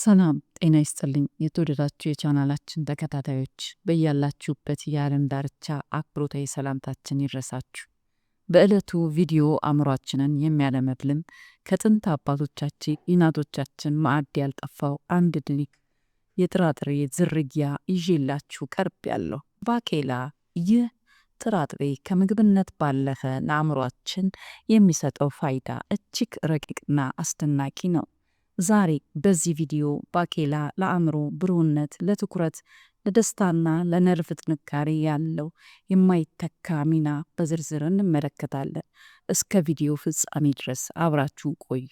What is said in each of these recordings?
ሰላም ጤና ይስጥልኝ። የተወደዳችሁ የቻናላችን ተከታታዮች በያላችሁበት የዓለም ዳርቻ አክብሮታዊ ሰላምታችን ይድረሳችሁ። በዕለቱ ቪዲዮ አእምሯችንን የሚያለመልም ከጥንት አባቶቻችን እናቶቻችን ማዕድ ያልጠፋው አንድ ድንቅ የጥራጥሬ ዝርያ ይዤላችሁ ቀርቤያለሁ። ባቄላ። ይህ ጥራጥሬ ከምግብነት ባለፈ ለአእምሯችን የሚሰጠው ፋይዳ እጅግ ረቂቅና አስደናቂ ነው። ዛሬ በዚህ ቪዲዮ ባቄላ ለአእምሮ ብሩህነት፣ ለትኩረት፣ ለደስታና ለነርቭ ጥንካሬ ያለው የማይተካ ሚና በዝርዝር እንመለከታለን። እስከ ቪዲዮ ፍጻሜ ድረስ አብራችሁ ቆዩ።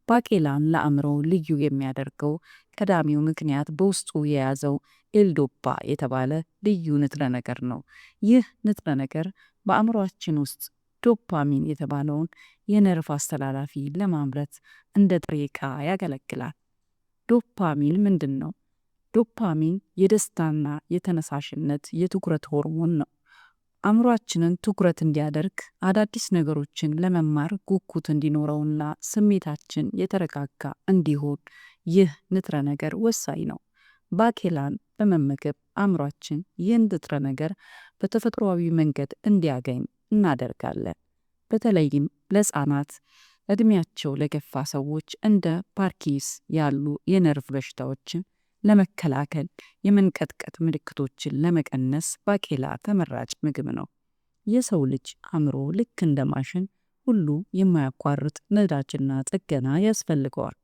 ባቄላን ለአእምሮ ልዩ የሚያደርገው ቀዳሚው ምክንያት በውስጡ የያዘው ኤልዶፓ የተባለ ልዩ ንጥረ ነገር ነው። ይህ ንጥረ ነገር በአእምሯችን ውስጥ ዶፓሚን የተባለውን የነርቭ አስተላላፊ ለማምረት እንደ ጥሬ ዕቃ ያገለግላል። ዶፓሚን ምንድን ነው? ዶፓሚን የደስታና የተነሳሽነት የትኩረት ሆርሞን ነው። አእምሯችንን ትኩረት እንዲያደርግ፣ አዳዲስ ነገሮችን ለመማር ጉጉት እንዲኖረውና ስሜታችን የተረጋጋ እንዲሆን ይህ ንጥረ ነገር ወሳኝ ነው። ባቄላን በመመገብ አእምሯችን ይህን ንጥረ ነገር በተፈጥሯዊ መንገድ እንዲያገኝ እናደርጋለን። በተለይም ለሕፃናት፣ እድሜያቸው ለገፋ ሰዎች እንደ ፓርኪንሰንስ ያሉ የነርቭ በሽታዎችን ለመከላከል፣ የመንቀጥቀጥ ምልክቶችን ለመቀነስ ባቄላ ተመራጭ ምግብ ነው። የሰው ልጅ አእምሮ ልክ እንደ ማሽን ሁሉ የማያቋርጥ ነዳጅና ጥገና ያስፈልገዋል።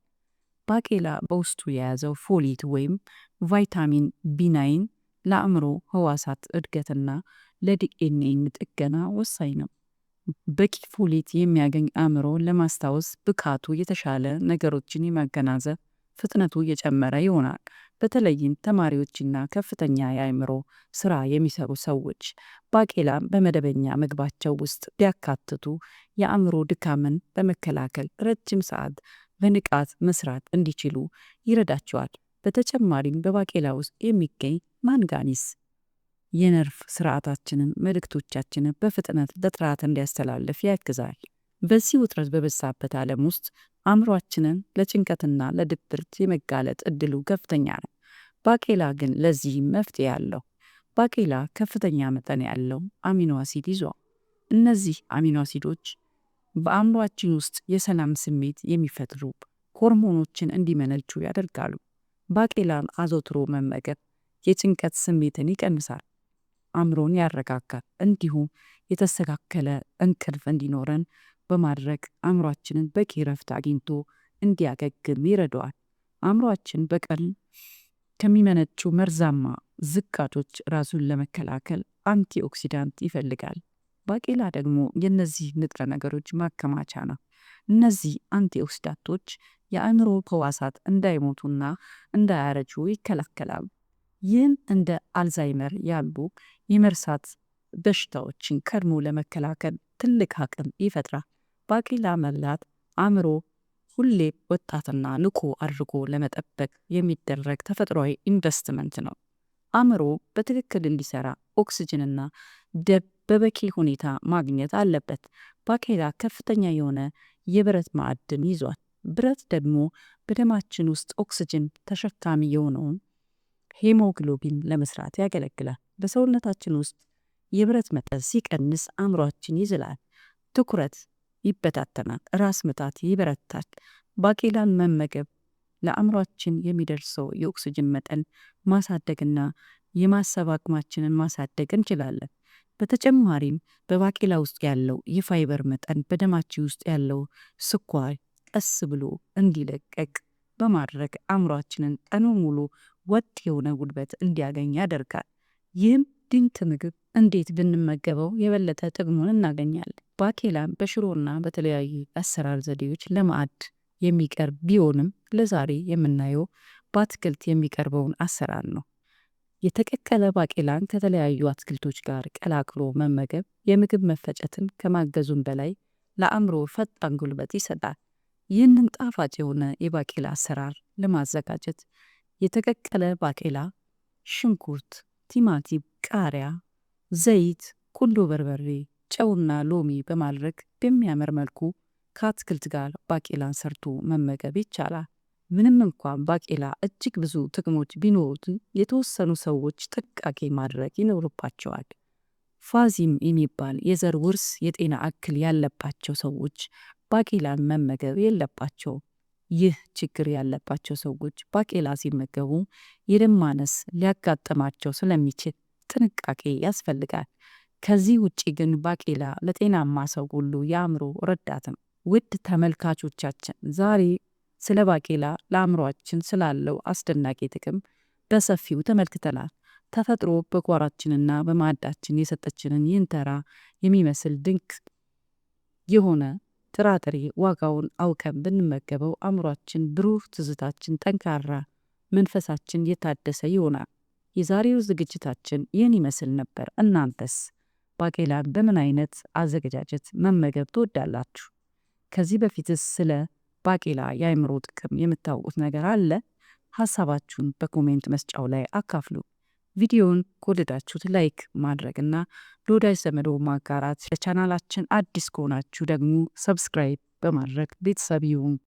ባቄላ በውስጡ የያዘው ፎሌት ወይም ቫይታሚን ቢ9 ለአእምሮ ህዋሳት እድገትና ለዲኤንኤ ጥገና ወሳኝ ነው። በቂ ፎሌት የሚያገኝ አእምሮ ለማስታወስ ብቃቱ የተሻለ፣ ነገሮችን የማገናዘብ ፍጥነቱ እየጨመረ ይሆናል። በተለይም ተማሪዎችና ከፍተኛ የአእምሮ ስራ የሚሰሩ ሰዎች ባቄላን በመደበኛ ምግባቸው ውስጥ ቢያካትቱ የአእምሮ ድካምን በመከላከል ረጅም ሰዓት በንቃት መስራት እንዲችሉ ይረዳቸዋል። በተጨማሪም በባቄላ ውስጥ የሚገኝ ማንጋኒስ የነርቭ ስርዓታችንን መልእክቶቻችንን በፍጥነት ለጥራት እንዲያስተላልፍ ያግዛል። በዚህ ውጥረት በበዛበት ዓለም ውስጥ አእምሯችንን ለጭንቀትና ለድብርት የመጋለጥ እድሉ ከፍተኛ ነው። ባቄላ ግን ለዚህ መፍትሄ አለው። ባቄላ ከፍተኛ መጠን ያለው አሚኖ አሲድ ይዟል። እነዚህ አሚኖ አሲዶች በአእምሯችን ውስጥ የሰላም ስሜት የሚፈጥሩ ሆርሞኖችን እንዲመነጩ ያደርጋሉ። ባቄላን አዘውትሮ መመገብ የጭንቀት ስሜትን ይቀንሳል፣ አእምሮን ያረጋጋል፣ እንዲሁም የተስተካከለ እንቅልፍ እንዲኖረን በማድረግ አእምሯችንን በቂ ረፍት አግኝቶ እንዲያገግም ይረዳዋል። አእምሯችን በቀን ከሚመነጩ መርዛማ ዝቃጮች ራሱን ለመከላከል አንቲኦክሲዳንት ይፈልጋል። ባቄላ ደግሞ የእነዚህ ንጥረ ነገሮች ማከማቻ ነው። እነዚህ አንቲኦክሲዳንቶች የአእምሮ ህዋሳት እንዳይሞቱና እንዳያረጁ ይከላከላሉ። ይህን እንደ አልዛይመር ያሉ የመርሳት በሽታዎችን ቀድሞ ለመከላከል ትልቅ አቅም ይፈጥራል። ባቄላ መብላት አእምሮ ሁሌ ወጣትና ንቁ አድርጎ ለመጠበቅ የሚደረግ ተፈጥሯዊ ኢንቨስትመንት ነው። አእምሮ በትክክል እንዲሰራ ኦክስጅንና ደም በበቂ ሁኔታ ማግኘት አለበት። ባቄላ ከፍተኛ የሆነ የብረት ማዕድን ይዟል። ብረት ደግሞ በደማችን ውስጥ ኦክስጅን ተሸካሚ የሆነውን ሄሞግሎቢን ለመስራት ያገለግላል። በሰውነታችን ውስጥ የብረት መጠን ሲቀንስ አእምሯችን ይዝላል፣ ትኩረት ይበታተናል፣ ራስ ምታት ይበረታል። ባቄላን መመገብ ለአእምሯችን የሚደርሰው የኦክስጅን መጠን ማሳደግና የማሰብ አቅማችንን ማሳደግ እንችላለን። በተጨማሪም በባቄላ ውስጥ ያለው የፋይበር መጠን በደማችን ውስጥ ያለው ስኳር ቀስ ብሎ እንዲለቀቅ በማድረግ አእምሯችንን ቀኑን ሙሉ ወጥ የሆነ ጉልበት እንዲያገኝ ያደርጋል። ይህም ድንቅ ምግብ እንዴት ብንመገበው የበለጠ ጥቅሙን እናገኛለን። ባቄላን በሽሮና በተለያዩ አሰራር ዘዴዎች ለማዕድ የሚቀርብ ቢሆንም ለዛሬ የምናየው በአትክልት የሚቀርበውን አሰራር ነው። የተቀቀለ ባቄላን ከተለያዩ አትክልቶች ጋር ቀላቅሎ መመገብ የምግብ መፈጨትን ከማገዙም በላይ ለአእምሮ ፈጣን ጉልበት ይሰጣል። ይህንን ጣፋጭ የሆነ የባቄላ አሰራር ለማዘጋጀት የተቀቀለ ባቄላ፣ ሽንኩርት፣ ቲማቲም፣ ቃሪያ፣ ዘይት፣ ቁንዶ በርበሬ፣ ጨውና ሎሚ በማድረግ በሚያምር መልኩ ከአትክልት ጋር ባቄላን ሰርቶ መመገብ ይቻላል። ምንም እንኳን ባቄላ እጅግ ብዙ ጥቅሞች ቢኖሩትም የተወሰኑ ሰዎች ጥንቃቄ ማድረግ ይኖርባቸዋል። ፋዚም የሚባል የዘር ውርስ የጤና እክል ያለባቸው ሰዎች ባቄላን መመገብ የለባቸውም። ይህ ችግር ያለባቸው ሰዎች ባቄላ ሲመገቡ የደም ማነስ ሊያጋጥማቸው ስለሚችል ጥንቃቄ ያስፈልጋል። ከዚህ ውጪ ግን ባቄላ ለጤናማ ሰው ሁሉ የአእምሮ ረዳት ነው። ውድ ተመልካቾቻችን ዛሬ ስለ ባቄላ ለአእምሯችን ስላለው አስደናቂ ጥቅም በሰፊው ተመልክተናል። ተፈጥሮ በጓሯችንና በማዕዳችን የሰጠችንን ይህን ተራ የሚመስል ድንቅ የሆነ ጥራጥሬ ዋጋውን አውቀን ብንመገበው አእምሯችን ብሩህ፣ ትዝታችን ጠንካራ፣ መንፈሳችን የታደሰ ይሆናል። የዛሬው ዝግጅታችን ይህን ይመስል ነበር። እናንተስ ባቄላን በምን አይነት አዘገጃጀት መመገብ ትወዳላችሁ? ከዚህ በፊትስ ስለ ባቄላ የአእምሮ ጥቅም የምታውቁት ነገር አለ? ሀሳባችሁን በኮሜንት መስጫው ላይ አካፍሉ። ቪዲዮውን ከወደዳችሁት ላይክ ማድረግና ለወዳጅ ዘመዶ ማጋራት፣ ለቻናላችን አዲስ ከሆናችሁ ደግሞ ሰብስክራይብ በማድረግ ቤተሰብ ይሁኑ።